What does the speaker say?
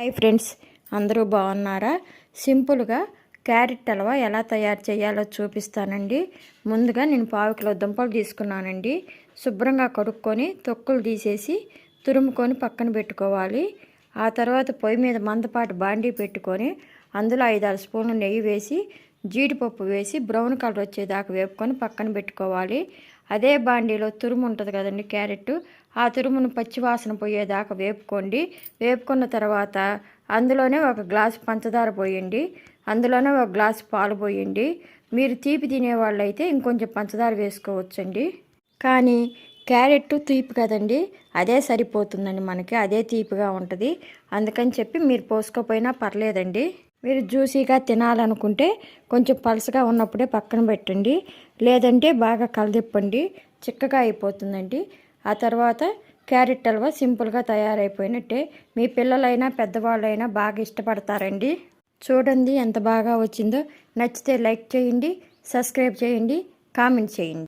Hi friends, అందరూ బాగున్నారా? సింపుల్గా క్యారెట్ హల్వా ఎలా తయారు చేయాలో చూపిస్తానండి. ముందుగా నేను 1/4 కిలో దుంపలు తీసుకున్నానండి. శుభ్రంగా కడుక్కొని తొక్కులు తీసేసి తురుముకొని పక్కన పెట్టుకోవాలి. ఆ తర్వాత పొయ్యి మీద మందపాటి బాండీ పెట్టుకొని అందులో 5-6 స్పూన్లు నెయ్యి వేసి జీడిపప్పు వేసి బ్రౌన్ కలర్ వచ్చేదాకా వేపుకొని పక్కన పెట్టుకోవాలి. అదే బాండీలో తురుము ఉంటుంది కదండి క్యారెట్, ఆ తురుమును పచ్చివాసన పోయేదాకా వేపుకోండి. వేపుకున్న తర్వాత అందులోనే 1 గ్లాసు పంచదార పోయండి. అందులోనే 1 గ్లాసు పాలు పోయండి. మీరు తీపి తినేవాళ్ళు అయితే ఇంకొంచెం పంచదార వేసుకోవచ్చండి. కానీ క్యారెట్ తీపి కదండి, అదే సరిపోతుందండి, మనకి అదే తీపిగా ఉంటుంది. అందుకని చెప్పి మీరు పోసుకోపోయినా పర్లేదండి. మీరు జ్యూసీగా తినాలనుకుంటే కొంచెం పలసగా ఉన్నప్పుడే పక్కన పెట్టండి. లేదంటే బాగా కలదిప్పండి, చిక్కగా అయిపోతుందండి. ఆ తర్వాత క్యారెట్ హల్వా సింపుల్గా తయారైపోయినట్టే. మీ పిల్లలైనా పెద్దవాళ్ళైనా బాగా ఇష్టపడతారండి. చూడండి ఎంత బాగా వచ్చిందో. నచ్చితే లైక్ చేయండి, సబ్స్క్రైబ్ చేయండి, కామెంట్ చేయండి.